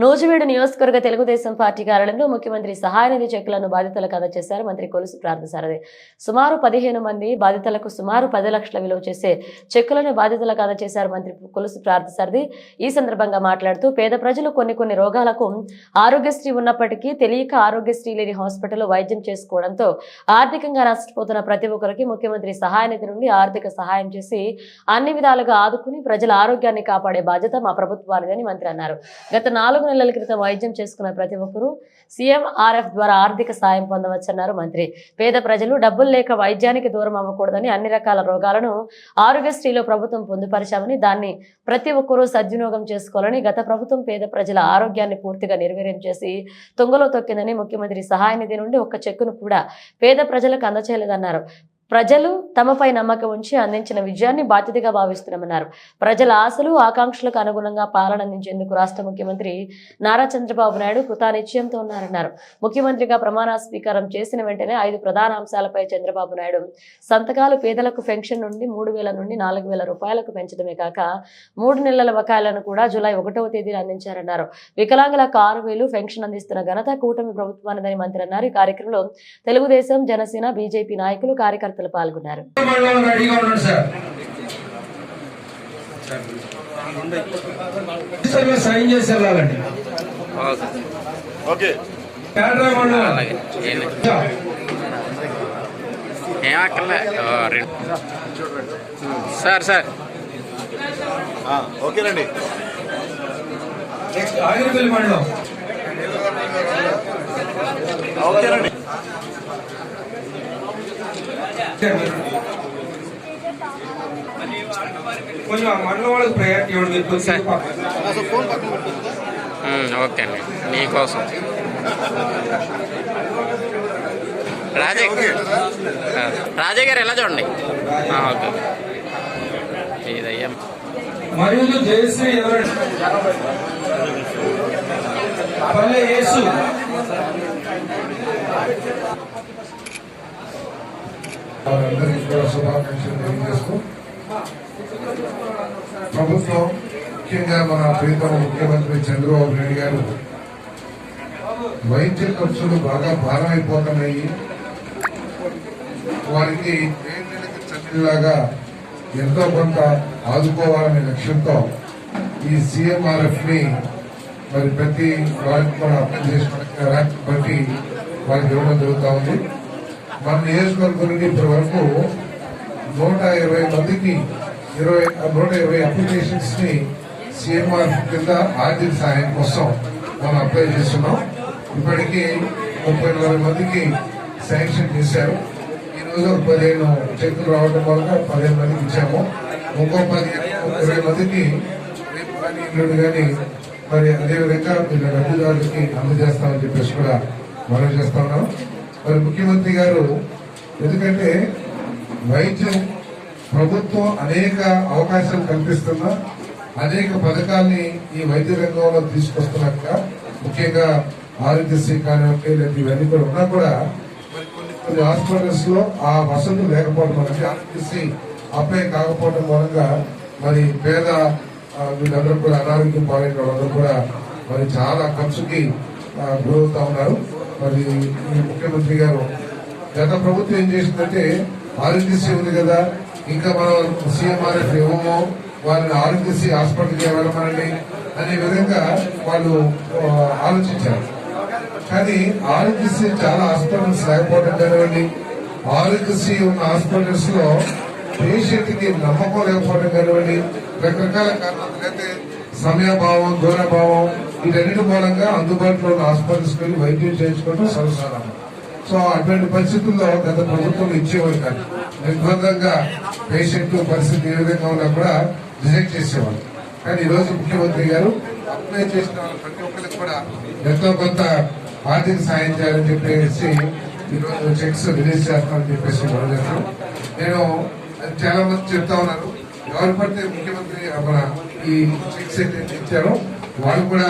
నూజివీడు నియోజకవర్గ తెలుగుదేశం పార్టీ కార్యాలయంలో ముఖ్యమంత్రి సహాయ నిధి చెక్కులను బాధితులకు అందజేశారు మంత్రి కొలుసు ప్రార్థసారథి. సుమారు 15 మంది బాధితులకు సుమారు 10 లక్షల విలువ చేసే చెక్కులను బాధితులకు అందజేశారు మంత్రి కొలుసు ప్రార్థసారథి. ఈ సందర్భంగా మాట్లాడుతూ పేద ప్రజలు కొన్ని రోగాలకు ఆరోగ్యశ్రీ ఉన్నప్పటికీ తెలియక ఆరోగ్యశ్రీ లేని హాస్పిటల్లో వైద్యం చేసుకోవడంతో ఆర్థికంగా నష్టపోతున్న ప్రతి ఒక్కరికి ముఖ్యమంత్రి సహాయ నిధి నుండి ఆర్థిక సహాయం చేసి అన్ని విధాలుగా ఆదుకుని ప్రజల ఆరోగ్యాన్ని కాపాడే బాధ్యత మా ప్రభుత్వానిదని మంత్రి అన్నారు. గత 4 నెలల క్రితం వైద్యం చేసుకున్న ప్రతి ఒక్కరూ సీఎంఆర్ఎఫ్ ద్వారా ఆర్థిక సాయం పొందవచ్చన్నారు మంత్రి. పేద ప్రజలు డబ్బులు లేక వైద్యానికి దూరం అవ్వకూడదని అన్ని రకాల రోగాలను ఆరోగ్యశ్రీలో ప్రభుత్వం పొందుపరిచామని దాన్ని ప్రతి ఒక్కరూ సద్వినియోగం చేసుకోవాలని గత ప్రభుత్వం పేద ప్రజల ఆరోగ్యాన్ని పూర్తిగా నిర్వీర్యం చేసి తుంగలో తొక్కిందని ముఖ్యమంత్రి సహాయ నిధి నుండి ఒక్క చెక్కును కూడా పేద ప్రజలకు అందచేయలేదన్నారు. ప్రజలు తమపై నమ్మకం ఉంచి అందించిన విజయాన్ని బాధ్యతగా భావిస్తున్నామన్నారు. ప్రజల ఆశలు ఆకాంక్షలకు అనుగుణంగా పాలన అందించేందుకు రాష్ట్ర ముఖ్యమంత్రి నారా చంద్రబాబు నాయుడు కృతనిశ్చయంతో ఉన్నారన్నారు. ముఖ్యమంత్రిగా ప్రమాణ స్వీకారం చేసిన వెంటనే 5 ప్రధాన అంశాలపై చంద్రబాబు నాయుడు సంతకాలు పేదలకు పెన్షన్ నుండి 3,000 నుండి 4,000 రూపాయలకు పెంచడమే కాక 3 నెలల బకాయిలను కూడా జూలై 1వ తేదీన అందించారన్నారు. వికలాంగులకు 6,000 పెన్షన్ అందిస్తున్న ఘనత కూటమి ప్రభుత్వానిదని మంత్రి అన్నారు. ఈ కార్యక్రమంలో తెలుగుదేశం, జనసేన, బీజేపీ నాయకులు, కార్యకర్తలు పాల్గొన్నారు. సార్ సార్ ఓకేనండి. ఓకేనండి. కొంచెం మండలం వాళ్ళకి ప్రయారిటీ ఇవ్వండి. ఓకే అండి, మీకోసం రాజయ్య గారు ఎలా చూడండి. ఓకే ఇదయ్యా మరియు జయశ్రీ ఎవరండి? పల్లె యేసు. వారందరికీ కూడా శుభాకాంక్షలు తెలియజేస్తూ ప్రభుత్వం, ముఖ్యంగా మన ప్రీతమ ముఖ్యమంత్రి చంద్రబాబు నాయుడు గారు వైద్య ఖర్చులు బాగా భారం అయిపోతున్నాయి, వారికి పేదలకు చర్యలాగా ఎంతో కొంత ఆదుకోవాలనే లక్ష్యంతో ఈ సీఎంఆర్ఎఫ్ ని మరి ప్రతి వారికి కూడా అప్లై చేసుకున్న ర్యాంక్ బట్టి వారికి ఇవ్వడం జరుగుతూ ఉంది. మన నియోజకవర్గం నుండి ఇప్పటి వరకు 120 మందికి 120 అప్లికేషన్స్ ని సీఎంఆర్ కింద ఆర్థిక సహాయం కోసం మనం అప్లై చేస్తున్నాం. ఇప్పటికీ 30-40 మందికి శాంక్షన్ చేశారు. ఈ రోజు 15 చెక్కులు రావడం వల్ల 15 మందికి ఇచ్చాము. ఇంకో 20 మందికి రేపు కానీ ఇల్లు కానీ మరి అదేవిధంగా వీళ్ళ లబ్ధిదారులకి అందజేస్తామని చెప్పేసి కూడా మనం చేస్తా ఉన్నాం. మరి ముఖ్యమంత్రి గారు, ఎందుకంటే వైద్యం ప్రభుత్వం అనేక అవకాశాలు కల్పిస్తున్నా, అనేక పథకాల్ని ఈ వైద్య రంగంలో తీసుకొస్తున్నాక, ముఖ్యంగా ఆరోగ్యశ్రీ కానివ్వండి లేదా ఇవన్నీ కూడా ఉన్నా కూడా మరి కొన్ని హాస్పిటల్స్ లో ఆ వసతులు లేకపోవడం వల్ల ఆరోగ్యశ్రీ అప్లై కాకపోవడం మూలంగా మరి పేద వీళ్ళందరూ కూడా అనారోగ్యం పాలైన వాళ్ళందరూ కూడా మరి చాలా ఖర్చుకి గురవుతా ఉన్నారు. మరి ఈ ముఖ్యమంత్రి గారు గత ప్రభుత్వం ఏం చేసిందంటే ఆరోగ్యశ్రీ ఉంది కదా, ఇంకా మనం సీఎంఆర్ఎఫ్ ఇవ్వము, వాళ్ళని ఆరోగ్యశ్రీ హాస్పిటల్కి వెళ్ళమనండి అనే విధంగా వాళ్ళు ఆలోచించారు. కానీ ఆరోగ్యశ్రీ చాలా హాస్పిటల్స్ లేకపోవడం కానివ్వండి, ఆరోగ్యశ్రీ ఉన్న హాస్పిటల్స్ లో పేషెంట్ కి నమ్మకం లేకపోవడం కానివ్వండి, రకరకాల కారణాలు, లేకపోతే సమయభావం, దూరభావం, వీటన్నిటి మూలంగా అందుబాటులో ఉన్న హాస్పిటల్స్ వెళ్ళి వైద్యం చేయించుకోవడం సర్వసాధారణం. సో అటువంటి పరిస్థితుల్లో గత ప్రభుత్వం ఇచ్చేవారు కానీ నిర్బంధంగా పేషెంట్ పరిస్థితి ఏ విధంగా ఉన్నా కూడా రిజెక్ట్ చేసేవారు. కానీ ఈ రోజు ముఖ్యమంత్రి గారు అప్లై చేసిన ప్రతి ఒక్కరికి కూడా ఎంతో కొంత ఆర్థిక సాయం చేయాలని చెప్పేసి ఈరోజు చెక్స్ రిలీజ్ చేస్తామని చెప్పేసి మనం చేస్తాం. నేను చాలా మంది చెప్తా ఉన్నారు, ఎవరు పడితే ముఖ్యమంత్రి మన ఈ చెక్స్ అయితే ఇచ్చారో వాళ్ళు కూడా